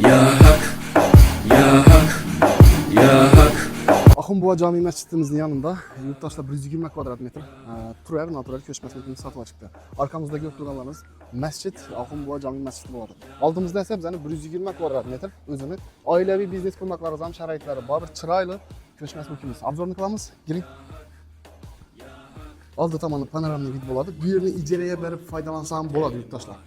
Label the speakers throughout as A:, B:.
A: Ya hak, ya hak, ya hak.
B: Ahunbuva Cami Mescidimizin yanında yurttaşlar 120 kvadrat metre Turer natural köşmesi mülkünü satığa çıktı. Arkamızda gördüğünüz mescid Ahunbuva Cami Mescidi oladı. Aldığımızda ise bizani 120 kvadrat metre özünü ailevi biznes kurmaklarımızın şarayitleri var. Çıraylı köşmesi mülkümüz. Abzorunu kılamız. Girin. Aldı tamamı panoramlı vid boladı. Bu yerini icereye verip faydalansam boladı yurttaşlar.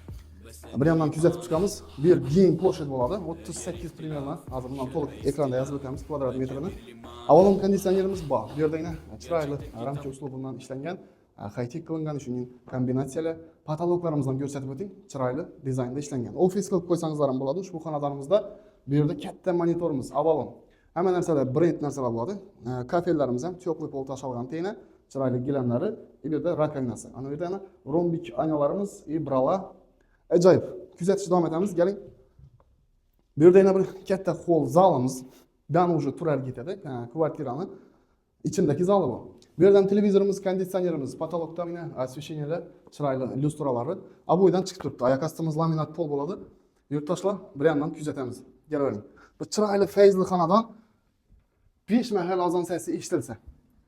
B: Bir yandan küzetip çıkamız. Bir giyin poşet boladı. 38 primerna. Hazır bundan toluk ekranda yazıp ötemiz kvadrat metrini. Avalon kondisyonerimiz var. Bu yerda yine çıraylı ramka uslubundan işlengen, high-tech kılıngan üçün kombinatsiyalı patologlarımızdan gösterip öteyim. Çıraylı dizaynda işlengen. Ofis kılıp koysanızlar ham boladı. Şu xonadonimizda bu yerda katta monitorimiz Avalon. Hamma narsalar brend narsalar boladı. Kafelerimiz ham tyoqli pol tashalgan teyna, çıraylı gilamlari, bu yerda rakovinasi. Ana bu yerda yana rombik aynalarimiz, brala. Acayip. Kuzatish davom etamiz. Keling. Bu yerda yana bir katta hol zalimiz. Ben уже turar ketadi. Kvartirani ichindagi zali bu. Bu yerdan televizorimiz, konditsionerimiz, patologda yine освещениyalar, chiroyli lyustralari. Bu yerdan chiqib turibdi. Oyoq ostimiz laminat pol bo'ladi. Yurtdoshlar, bir yandan kuzatamiz. Kelavering. Bu chiroyli fayzli xonadon 5 mahal azon sesi eshitilsa.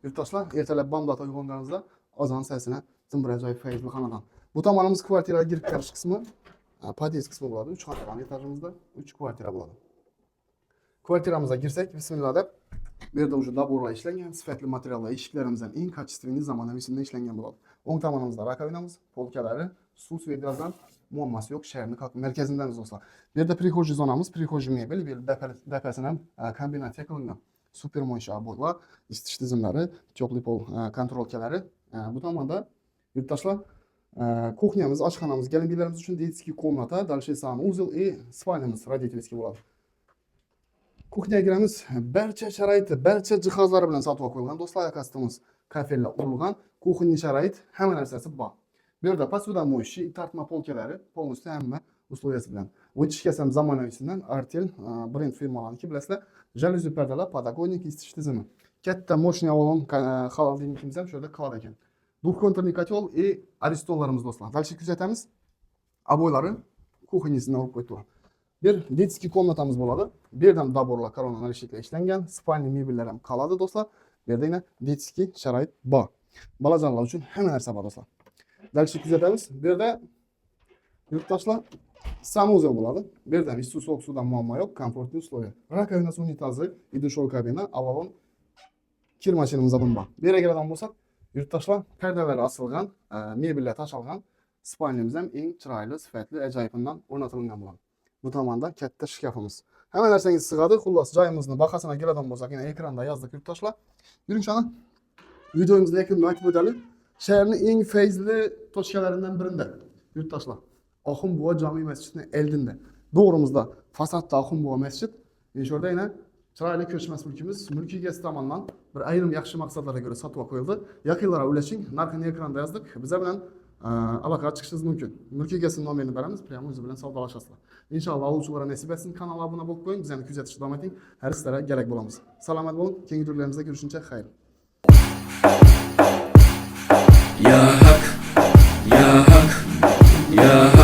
B: Yurtdoshlar, ertalab bomdod uyg'onganingizda azon sesini zimbir ajoyib fayzli xonadon. Bu tomonimiz kvartiraga girib kirish qismi, pod'ezd qismi bo'ladi. 3 xonadon etajimizda 3 kvartira bo'ladi. Kvartiramıza girsek, bismillah deb, bu yerda уже daborlar ishlangan, sifatli materiallar, eshiklarimizdan eng kачественный zamonaviysidan ishlangan bo'ladi. O'ng tomonimizda rakovinamiz, polkalari, suv gazdan muammosi yo'q, shaharning markazindamiz do'stlar. Bu yerda prixожий zonamiz, prixожий mebel, bu yerda dapasini ham kombinatsiya qilingan. Super mo'ysha bo'llar, isitish tizimlari, tyoqli pol kontrolkalari. Bu tomonda yurtdoshlar kuxnyamiz, oshxonamiz, galimbilarimiz uchun детский комната, дальше санузел и спальнamiz родительский bo'ladi. Kuxnyaga kiramiz. Barcha sharoiti, barcha jihozlari bilan sotib qo'yilgan. Do'stlar, akastimiz kafellar urilgan, kuxnya sharoit, hamma narsasi bor. Bu yerda posuda mo'yshi, tartma polkalari, полностью hamma условияsi bilan. O'chishkasi ham zamonaviysidan Artel brend firmalarniki bilasizlar. Jaluzi pardalar, podokонник, isitish tizimi. Katta moshina Avalon холодильникimiz ham shu yerda qoladi ekan. Двухконтурный котел и aristonlarimiz do'stlar. Dalshi kuzatamiz. Aboylari kuxnyasidan olib qo'yibdi. Bir детский komnatamız bo'ladi. Bu yerdan daborlar koronalar shekilda ishlangan, spalni mebellar ham qoladi do'stlar. Bu yerda yana детский sharoit bor. Bolajonlar uchun hamma narsa bor do'stlar. Dalshi kuzatamiz. Bu yerda yurtdoshlar sanuzel bo'ladi. Bu yerda issiq sovuq suvdan muammo yo'q, komfortli условия. Rakovinasi, unitazi, и dushovой kabina, Avalon kir mashinamiz ham bor. Bu yerga keladigan bo'lsak, yurtdoshlar pardalari osilgan, mebellar tashalgan, spalnimiz ham eng chiroyli, sifatli, ajoyibundan o'rnatilgan bo'ladi. Bu tomonda katta shkafimiz. Hamma narsangiz sig'adi. Xullas, joyimizni bahasini keladigan bo'lsak, yana ekranda yozdik yurtdoshlar. Yuring shuni. Videomizni yakunini aytib o'taylik. Shaharning eng fayzli tochkalaridan birida yurtdoshlar. Ahunbuva Cami Mescidining oldinda. To'g'rimizda fasadda Ahunbuva masjid. Shu yerda yana chiroyli ko'chmas mulkimiz mulk egasi tomonidan bir ayrim yaxshi maqsadlarga ko'ra sotib qo'yildi. Yaqinlara ulashing. Narxini ekranda yozdik. Bizlar bilan aloqaga chiqishingiz mumkin. Mulk egasining nomerini beramiz, prямо o'zi bilan savdolasharsizlar. Inshaalloh oluvchilarga nasib etsin. Kanalga obuna bo'lib qo'ying, bizani kuzatishda davom eting. Har sizlarga kerak bo'lamiz. Salomat bo'ling. Keyingi turlarimizda ko'rishguncha xayr.
A: Ya hak, ya hak, ya hak.